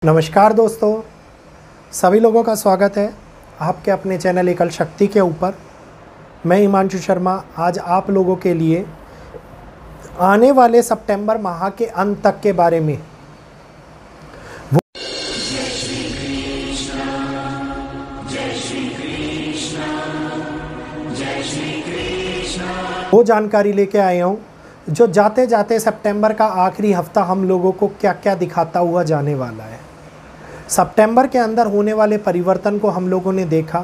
नमस्कार दोस्तों, सभी लोगों का स्वागत है आपके अपने चैनल एकल शक्ति के ऊपर। मैं हिमांशु शर्मा आज आप लोगों के लिए आने वाले सितंबर माह के अंत तक के बारे में वो जानकारी लेके आया हूँ जो जाते जाते सितंबर का आखिरी हफ्ता हम लोगों को क्या क्या दिखाता हुआ जाने वाला है। सितंबर के अंदर होने वाले परिवर्तन को हम लोगों ने देखा,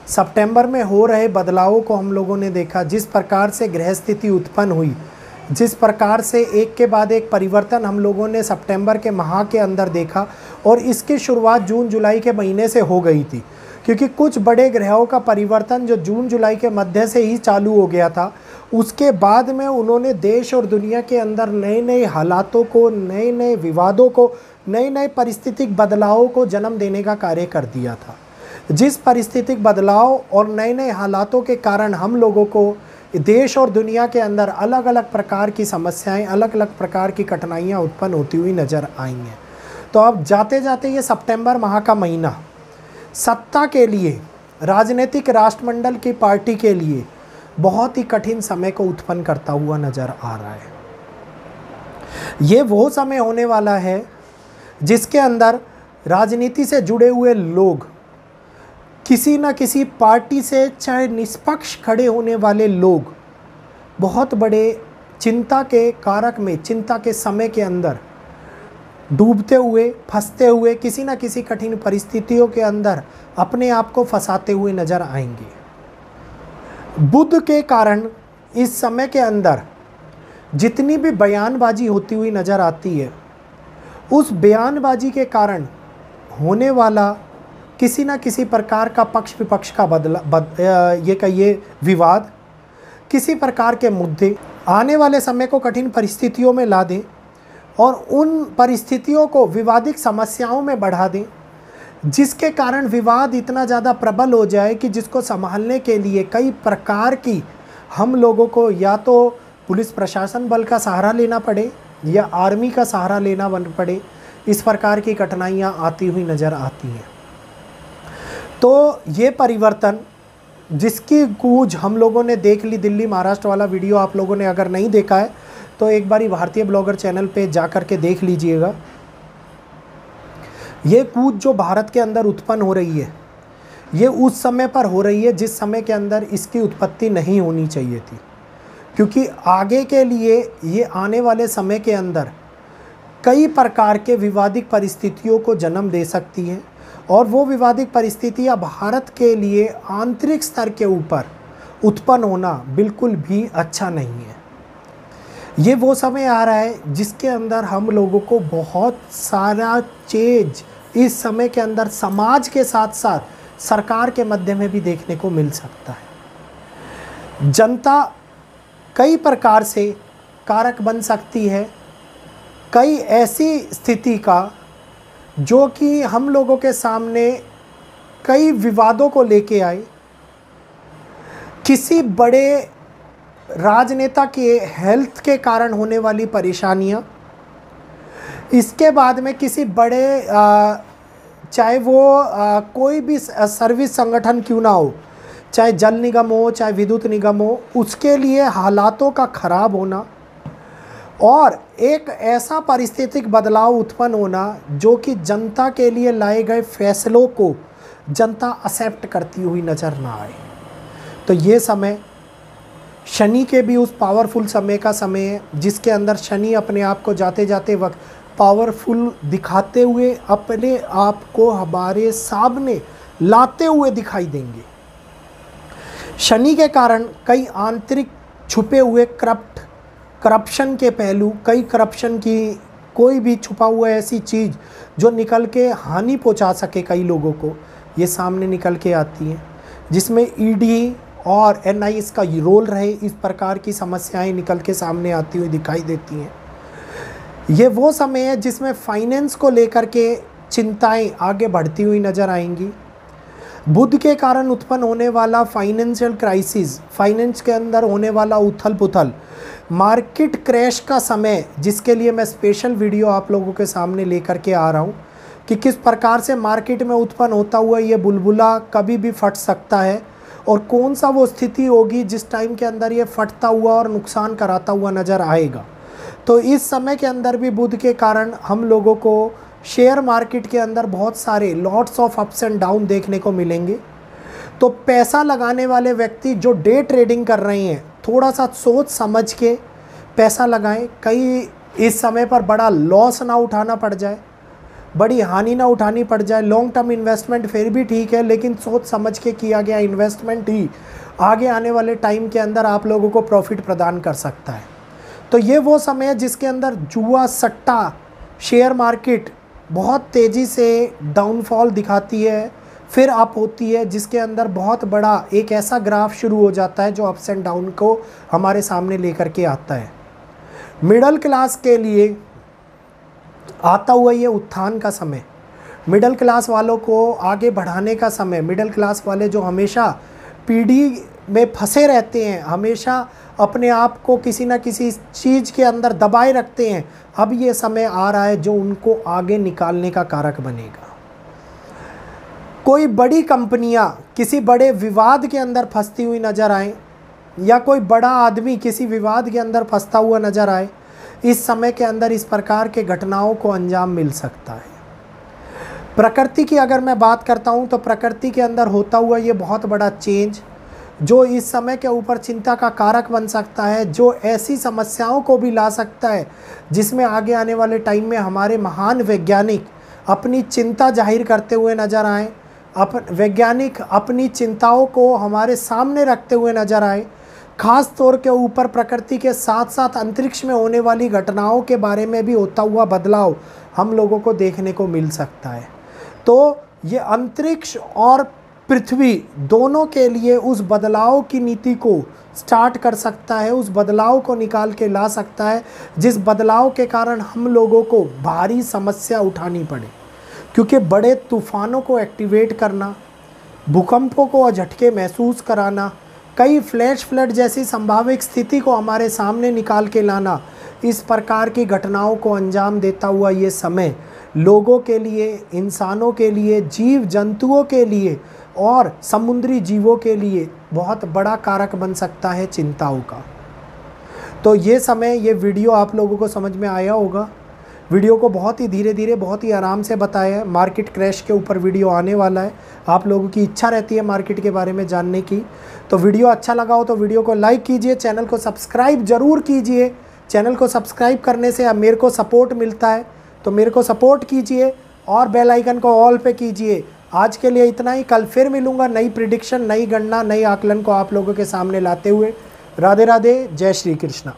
सितंबर में हो रहे बदलावों को हम लोगों ने देखा। जिस प्रकार से ग्रह स्थिति उत्पन्न हुई, जिस प्रकार से एक के बाद एक परिवर्तन हम लोगों ने सितंबर के माह के अंदर देखा, और इसकी शुरुआत जून जुलाई के महीने से हो गई थी, क्योंकि कुछ बड़े ग्रहों का परिवर्तन जो जून जुलाई के मध्य से ही चालू हो गया था। उसके बाद में उन्होंने देश और दुनिया के अंदर नए नए हालातों को, नए नए विवादों को, नए नए पारिस्थितिक बदलावों को जन्म देने का कार्य कर दिया था। जिस पारिस्थितिक बदलाव और नए नए हालातों के कारण हम लोगों को देश और दुनिया के अंदर अलग अलग प्रकार की समस्याएं, अलग अलग प्रकार की कठिनाइयां उत्पन्न होती हुई नज़र आई हैं। तो अब जाते जाते ये सितंबर माह का महीना सत्ता के लिए, राजनीतिक राष्ट्रमंडल की पार्टी के लिए बहुत ही कठिन समय को उत्पन्न करता हुआ नज़र आ रहा है। ये वो समय होने वाला है जिसके अंदर राजनीति से जुड़े हुए लोग, किसी न किसी पार्टी से चाहे निष्पक्ष खड़े होने वाले लोग, बहुत बड़े चिंता के कारक में, चिंता के समय के अंदर डूबते हुए, फंसते हुए, किसी न किसी कठिन परिस्थितियों के अंदर अपने आप को फंसाते हुए नज़र आएंगे। बुध के कारण इस समय के अंदर जितनी भी बयानबाजी होती हुई नज़र आती है, उस बयानबाजी के कारण होने वाला किसी न किसी प्रकार का पक्ष विपक्ष का ये विवाद, किसी प्रकार के मुद्दे आने वाले समय को कठिन परिस्थितियों में ला दें और उन परिस्थितियों को विवादित समस्याओं में बढ़ा दें, जिसके कारण विवाद इतना ज़्यादा प्रबल हो जाए कि जिसको संभालने के लिए कई प्रकार की हम लोगों को या तो पुलिस प्रशासन बल का सहारा लेना पड़े या आर्मी का सहारा लेना पड़े। इस प्रकार की कठिनाइयाँ आती हुई नज़र आती हैं। तो ये परिवर्तन जिसकी गूंज हम लोगों ने देख ली, दिल्ली महाराष्ट्र वाला वीडियो आप लोगों ने अगर नहीं देखा है तो एक बारी भारतीय ब्लॉगर चैनल पे जा कर के देख लीजिएगा। ये कूद जो भारत के अंदर उत्पन्न हो रही है, ये उस समय पर हो रही है जिस समय के अंदर इसकी उत्पत्ति नहीं होनी चाहिए थी, क्योंकि आगे के लिए ये आने वाले समय के अंदर कई प्रकार के विवादित परिस्थितियों को जन्म दे सकती हैं, और वो विवादित परिस्थितियाँ भारत के लिए आंतरिक स्तर के ऊपर उत्पन्न होना बिल्कुल भी अच्छा नहीं है। ये वो समय आ रहा है जिसके अंदर हम लोगों को बहुत सारा चेंज इस समय के अंदर समाज के साथ साथ सरकार के मध्य में भी देखने को मिल सकता है। जनता कई प्रकार से कारक बन सकती है, कई ऐसी स्थिति का जो कि हम लोगों के सामने कई विवादों को लेके आए, किसी बड़े राजनेता के हेल्थ के कारण होने वाली परेशानियां, इसके बाद में किसी बड़े चाहे वो कोई भी सर्विस संगठन क्यों ना हो, चाहे जल निगम हो, चाहे विद्युत निगम हो, उसके लिए हालातों का खराब होना और एक ऐसा पारिस्थितिक बदलाव उत्पन्न होना जो कि जनता के लिए लाए गए फैसलों को जनता एक्सेप्ट करती हुई नज़र ना आए। तो ये समय शनि के भी उस पावरफुल समय का समय है जिसके अंदर शनि अपने आप को जाते जाते वक्त पावरफुल दिखाते हुए अपने आप को हमारे सामने लाते हुए दिखाई देंगे। शनि के कारण कई आंतरिक छुपे हुए करप्शन के पहलू, कई करप्शन की कोई भी छुपा हुआ ऐसी चीज़ जो निकल के हानि पहुंचा सके कई लोगों को, ये सामने निकल के आती है, जिसमें ईडी और एनआईए का रोल रहे, इस प्रकार की समस्याएं निकल के सामने आती हुई दिखाई देती हैं। ये वो समय है जिसमें फाइनेंस को लेकर के चिंताएं आगे बढ़ती हुई नज़र आएंगी। बुध के कारण उत्पन्न होने वाला फाइनेंशियल क्राइसिस, फाइनेंस के अंदर होने वाला उथल पुथल, मार्केट क्रैश का समय, जिसके लिए मैं स्पेशल वीडियो आप लोगों के सामने लेकर के आ रहा हूँ, कि किस प्रकार से मार्केट में उत्पन्न होता हुआ ये बुलबुला कभी भी फट सकता है और कौन सा वो स्थिति होगी जिस टाइम के अंदर ये फटता हुआ और नुकसान कराता हुआ नज़र आएगा। तो इस समय के अंदर भी बुध के कारण हम लोगों को शेयर मार्केट के अंदर बहुत सारे lots of ups and down देखने को मिलेंगे। तो पैसा लगाने वाले व्यक्ति जो डे ट्रेडिंग कर रहे हैं, थोड़ा सा सोच समझ के पैसा लगाएं। कहीं इस समय पर बड़ा लॉस ना उठाना पड़ जाए, बड़ी हानि ना उठानी पड़ जाए। लॉन्ग टर्म इन्वेस्टमेंट फिर भी ठीक है, लेकिन सोच समझ के किया गया इन्वेस्टमेंट ही आगे आने वाले टाइम के अंदर आप लोगों को प्रॉफिट प्रदान कर सकता है। तो ये वो समय है जिसके अंदर जुआ, सट्टा, शेयर मार्केट बहुत तेज़ी से डाउनफॉल दिखाती है, फिर अप होती है, जिसके अंदर बहुत बड़ा एक ऐसा ग्राफ शुरू हो जाता है जो अप्स एंड डाउन को हमारे सामने लेकर के आता है। मिडिल क्लास के लिए आता हुआ ये उत्थान का समय, मिडिल क्लास वालों को आगे बढ़ाने का समय, मिडिल क्लास वाले जो हमेशा पीढ़ी में फंसे रहते हैं, हमेशा अपने आप को किसी ना किसी चीज़ के अंदर दबाए रखते हैं, अब ये समय आ रहा है जो उनको आगे निकालने का कारक बनेगा। कोई बड़ी कंपनियां किसी बड़े विवाद के अंदर फंसती हुई नज़र आए या कोई बड़ा आदमी किसी विवाद के अंदर फंसता हुआ नज़र आए, इस समय के अंदर इस प्रकार के घटनाओं को अंजाम मिल सकता है। प्रकृति की अगर मैं बात करता हूं तो प्रकृति के अंदर होता हुआ ये बहुत बड़ा चेंज जो इस समय के ऊपर चिंता का कारक बन सकता है, जो ऐसी समस्याओं को भी ला सकता है जिसमें आगे आने वाले टाइम में हमारे महान वैज्ञानिक अपनी चिंता जाहिर करते हुए नज़र आए, वैज्ञानिक अपनी चिंताओं को हमारे सामने रखते हुए नज़र आए। खास तौर के ऊपर प्रकृति के साथ साथ अंतरिक्ष में होने वाली घटनाओं के बारे में भी होता हुआ बदलाव हम लोगों को देखने को मिल सकता है। तो ये अंतरिक्ष और पृथ्वी दोनों के लिए उस बदलाव की नीति को स्टार्ट कर सकता है, उस बदलाव को निकाल के ला सकता है जिस बदलाव के कारण हम लोगों को भारी समस्या उठानी पड़े। क्योंकि बड़े तूफ़ानों को एक्टिवेट करना, भूकंपों को झटके महसूस कराना, कई फ्लैश फ्लड जैसी संभावित स्थिति को हमारे सामने निकाल के लाना, इस प्रकार की घटनाओं को अंजाम देता हुआ ये समय लोगों के लिए, इंसानों के लिए, जीव जंतुओं के लिए और समुद्री जीवों के लिए बहुत बड़ा कारक बन सकता है चिंताओं का। तो ये समय, ये वीडियो आप लोगों को समझ में आया होगा। वीडियो को बहुत ही धीरे धीरे, बहुत ही आराम से बताया है। मार्केट क्रैश के ऊपर वीडियो आने वाला है। आप लोगों की इच्छा रहती है मार्केट के बारे में जानने की, तो वीडियो अच्छा लगा हो तो वीडियो को लाइक कीजिए, चैनल को सब्सक्राइब ज़रूर कीजिए। चैनल को सब्सक्राइब करने से अब मेरे को सपोर्ट मिलता है, तो मेरे को सपोर्ट कीजिए और बेल आइकन को ऑल पे कीजिए। आज के लिए इतना ही, कल फिर मिलूँगा नई प्रिडिक्शन, नई गणना, नई आकलन को आप लोगों के सामने लाते हुए। राधे राधे, जय श्री कृष्णा।